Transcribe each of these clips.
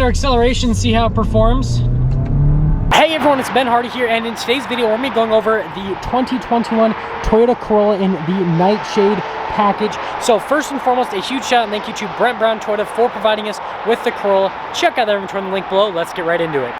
our acceleration, see how it performs. Hey everyone, it's Ben Hardy here, and in today's video we're going to be going over the 2021 Toyota Corolla in the Nightshade package. So first and foremost, a huge shout out and thank you to Brent Brown Toyota for providing us with the Corolla. Check out their inventory in the link below. Let's get right into it.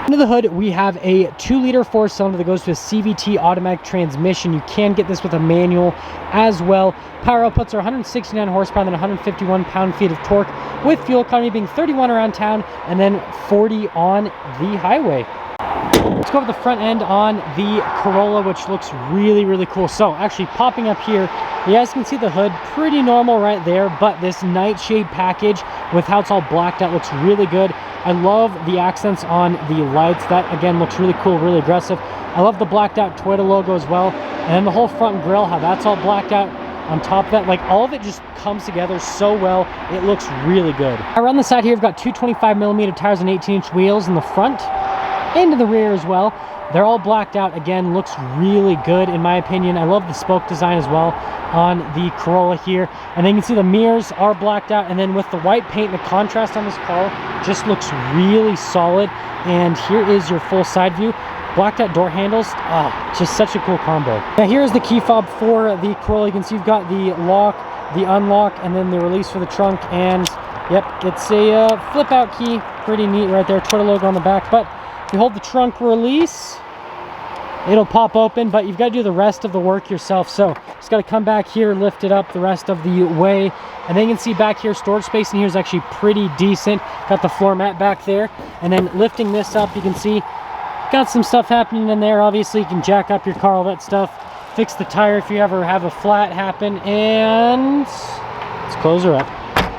Under the hood, we have a 2-liter 4-cylinder that goes to a CVT automatic transmission. You can get this with a manual as well. Power outputs are 169 horsepower and then 151 pound-feet of torque, with fuel economy being 31 around town and then 40 on the highway. Let's go over the front end on the Corolla, which looks really, really cool. So actually popping up here, you guys can see the hood, pretty normal right there, but this Nightshade package with how it's all blacked out looks really good. I love the accents on the lights. That again looks really cool, really aggressive. I love the blacked out Toyota logo as well. And then the whole front grille, how that's all blacked out on top of that. Like all of it just comes together so well. It looks really good. Around the side here, we've got two 25mm tires and 18-inch wheels in the front and in the rear as well. They're all blacked out. Again, looks really good in my opinion. I love the spoke design as well on the Corolla here. And then you can see the mirrors are blacked out, and then with the white paint, the contrast on this car just looks really solid. And here is your full side view. Blacked out door handles, just such a cool combo. Now here's the key fob for the Corolla. You can see you've got the lock, the unlock, and then the release for the trunk. And yep, it's a flip out key. Pretty neat right there, Toyota logo on the back. But you hold the trunk release, it'll pop open, but you've got to do the rest of the work yourself. So just got to come back here, lift it up the rest of the way, and then you can see back here storage space in here is actually pretty decent. Got the floor mat back there, and then lifting this up, you can see got some stuff happening in there. Obviously you can jack up your car, all that stuff, fix the tire if you ever have a flat happen, and let's close her up.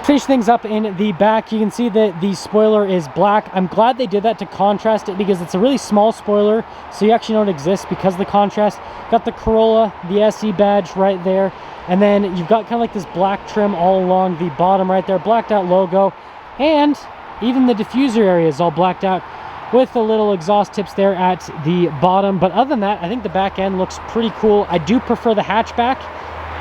Finish things up in the back. You can see that the spoiler is black. I'm glad they did that to contrast it because it's a really small spoiler, so you actually know it exists because of the contrast. Got the Corolla, the SE badge right there, and then you've got kind of like this black trim all along the bottom right there, blacked out logo, and even the diffuser area is all blacked out with the little exhaust tips there at the bottom. But other than that, I think the back end looks pretty cool. I do prefer the hatchback.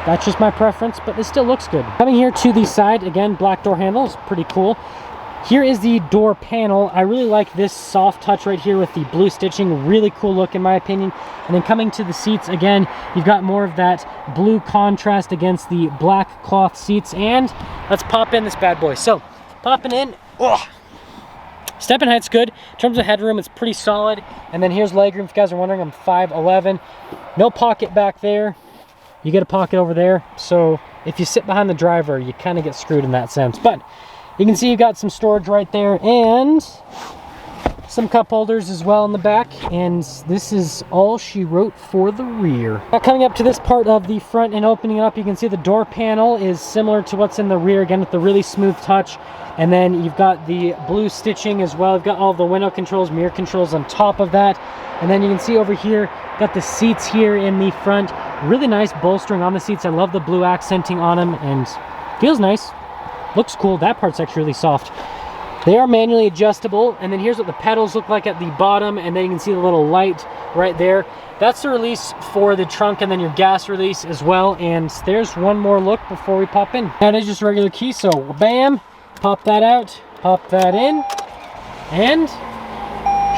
That's just my preference, but it still looks good. Coming here to the side, again, black door handles, pretty cool. Here is the door panel. I really like this soft touch right here with the blue stitching. Really cool look in my opinion. And then coming to the seats, again, you've got more of that blue contrast against the black cloth seats. And let's pop in this bad boy. So, popping in, stepping height's good. In terms of headroom, it's pretty solid. And then here's legroom. If you guys are wondering, I'm 5'11". No pocket back there. You get a pocket over there, so if you sit behind the driver, you kind of get screwed in that sense. But you can see you got some storage right there and some cup holders as well in the back. And this is all she wrote for the rear. Now coming up to this part of the front and opening it up, you can see the door panel is similar to what's in the rear, again with the really smooth touch. And then you've got the blue stitching as well. You've got all the window controls, mirror controls on top of that. And then you can see over here, got the seats here in the front. Really nice bolstering on the seats. I love the blue accenting on them and feels nice. Looks cool. That part's actually really soft. They are manually adjustable. And then here's what the pedals look like at the bottom. And then you can see the little light right there. That's the release for the trunk and then your gas release as well. And there's one more look before we pop in. That is just a regular key. So bam, pop that out, pop that in, and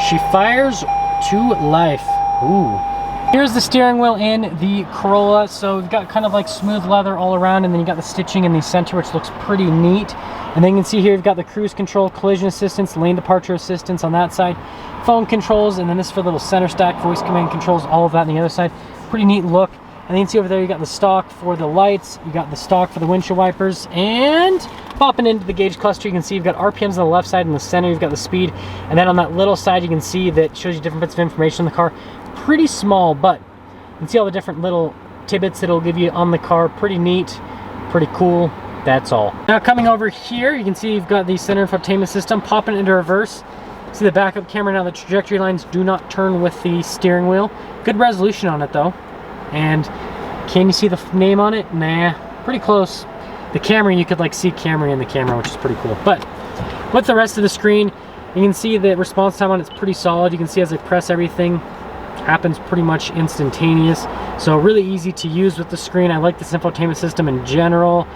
she fires to life. Ooh. Here's the steering wheel in the Corolla. So we've got kind of like smooth leather all around, and then you got the stitching in the center, which looks pretty neat. And then you can see here you've got the cruise control, collision assistance, lane departure assistance on that side, phone controls, and then this for the little center stack, voice command controls, all of that on the other side. Pretty neat look. And then you can see over there you got the stock for the lights, you got the stock for the windshield wipers, and popping into the gauge cluster, you can see you've got RPMs on the left side, in the center you've got the speed, and then on that little side you can see that shows you different bits of information on the car. Pretty small, but you can see all the different little tidbits that it'll give you on the car. Pretty neat, pretty cool. That's all. Now coming over here, you can see you've got the center infotainment system. Popping into reverse, see the backup camera. Now the trajectory lines do not turn with the steering wheel. Good resolution on it though. And can you see the name on it? Nah, pretty close. The Camry, you could like see Camry in the camera, which is pretty cool. But with the rest of the screen, you can see the response time on it's pretty solid. You can see as I press everything, happens pretty much instantaneous. So really easy to use with the screen. I like this infotainment system in general.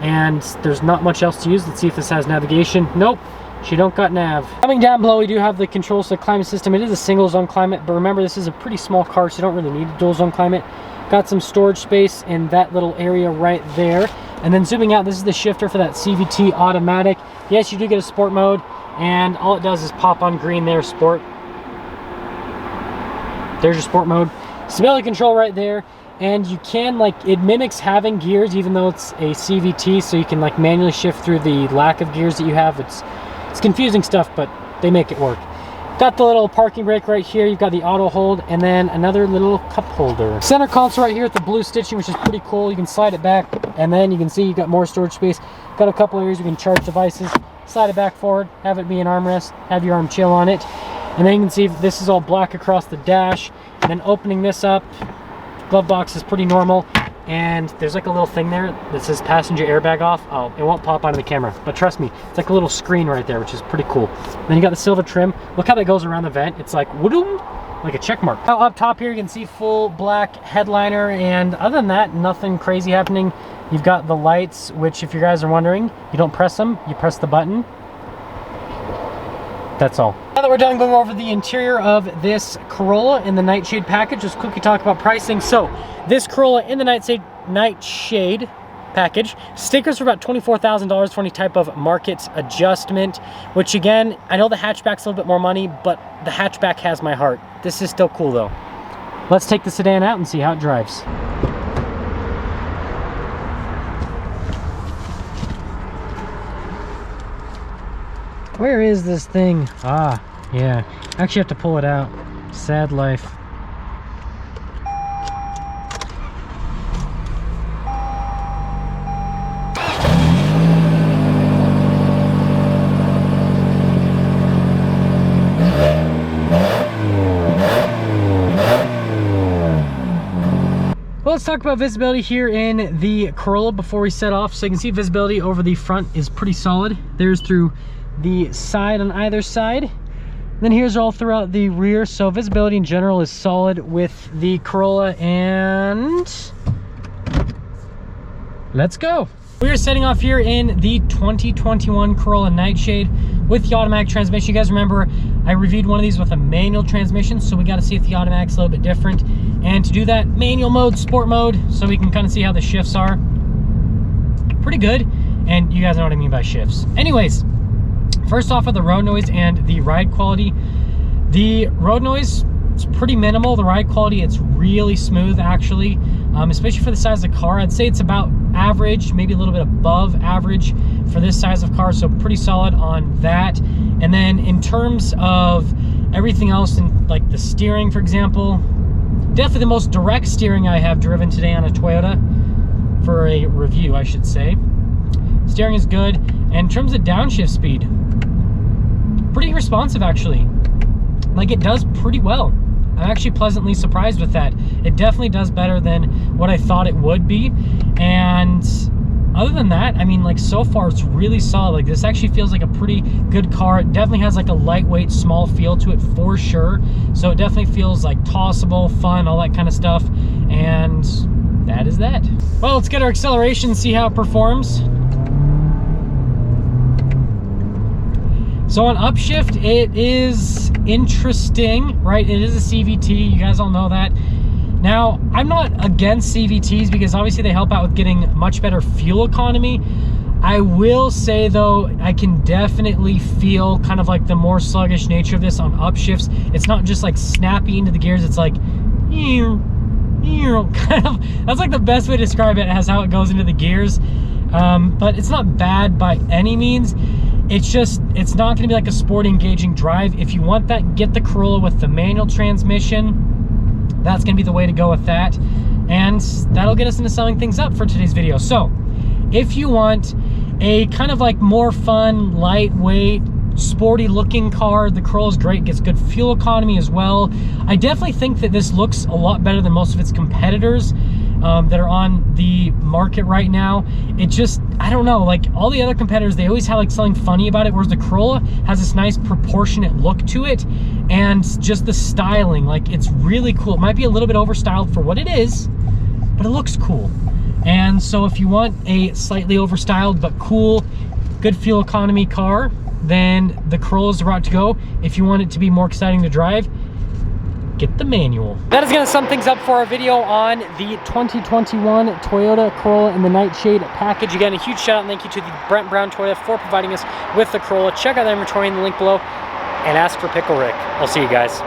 and there's not much else to use. Let's see if this has navigation. Nope, she don't got nav. Coming down below, we do have the controls to the climate system. It is a single zone climate, but remember, this is a pretty small car, so you don't really need a dual zone climate. Got some storage space in that little area right there. And then zooming out, this is the shifter for that CVT automatic. Yes, you do get a sport mode, and all it does is pop on green there, sport. There's your sport mode. Stability control right there. And you can, like, it mimics having gears even though it's a CVT, so you can like manually shift through the lack of gears that you have. It's confusing stuff, but they make it work. Got the little parking brake right here. You've got the auto hold, and then another little cup holder. Center console right here with the blue stitching, which is pretty cool. You can slide it back, and then you can see you got more storage space. Got a couple areas you can charge devices. Slide it back forward, have it be an armrest, have your arm chill on it. And then you can see this is all black across the dash. And then opening this up, glove box is pretty normal. And there's like a little thing there that says passenger airbag off. Oh, it won't pop onto the camera, but trust me, it's like a little screen right there, which is pretty cool. Then you got the silver trim. Look how that goes around the vent. It's like woodoom, like a check mark. Now up top here, you can see full black headliner, and other than that, nothing crazy happening. You've got the lights, which if you guys are wondering, you don't press them, you press the button. That's all. Now that we're done going over the interior of this Corolla in the Nightshade package, let's quickly talk about pricing. So this Corolla in the Nightshade package, stickers for about $24,000 for any type of market adjustment, which again, I know the hatchback's a little bit more money, but the hatchback has my heart. This is still cool though. Let's take the sedan out and see how it drives. Where is this thing? Ah, yeah. I actually have to pull it out. Sad life. Well, let's talk about visibility here in the Corolla before we set off. So you can see visibility over the front is pretty solid. There's through the side on either side. Then here's all throughout the rear. So visibility in general is solid with the Corolla, and let's go. We are setting off here in the 2021 Corolla Nightshade with the automatic transmission. You guys remember I reviewed one of these with a manual transmission, so we got to see if the automatic's a little bit different. And to do that, manual mode, sport mode, so we can kind of see how the shifts are. Pretty good, and you guys know what I mean by shifts. Anyways, first off, with the road noise and the ride quality. The road noise, it's pretty minimal. The ride quality, it's really smooth actually, especially for the size of the car. I'd say it's about average, maybe a little bit above average for this size of car, so pretty solid on that. And then in terms of everything else, in like the steering, for example, definitely the most direct steering I have driven today on a Toyota for a review, I should say. Steering is good, and in terms of downshift speed, pretty responsive actually. Like, it does pretty well. I'm actually pleasantly surprised with that. It definitely does better than what I thought it would be. And other than that, I mean, like, so far it's really solid. Like, this actually feels like a pretty good car. It definitely has like a lightweight, small feel to it for sure. So it definitely feels like tossable, fun, all that kind of stuff. And that is that. Well, let's get our acceleration and see how it performs. So on upshift, it is interesting, right? It is a CVT, you guys all know that. Now, I'm not against CVTs because obviously they help out with getting much better fuel economy. I will say though, I can definitely feel kind of like the more sluggish nature of this on upshifts. It's not just like snappy into the gears, it's like, kind of, that's like the best way to describe it, as how it goes into the gears. But it's not bad by any means. It's just, it's not gonna be like a sporty, engaging drive. If you want that, get the Corolla with the manual transmission. That's gonna be the way to go with that. And that'll get us into summing things up for today's video. So, if you want a kind of like more fun, lightweight, sporty looking car, the Corolla's great, gets good fuel economy as well. I definitely think that this looks a lot better than most of its competitors that are on the market right now. It just, I don't know, like all the other competitors, they always have like something funny about it, whereas the Corolla has this nice proportionate look to it, and just the styling, like it's really cool. It might be a little bit overstyled for what it is, but it looks cool. And so if you want a slightly overstyled but cool, good fuel economy car, then the Corolla is the route to go. If you want it to be more exciting to drive, get the manual. That is gonna sum things up for our video on the 2021 Toyota Corolla in the Nightshade package. Again, a huge shout out and thank you to the Brent Brown Toyota for providing us with the Corolla. Check out the inventory in the link below and ask for Pickle Rick. I'll see you guys.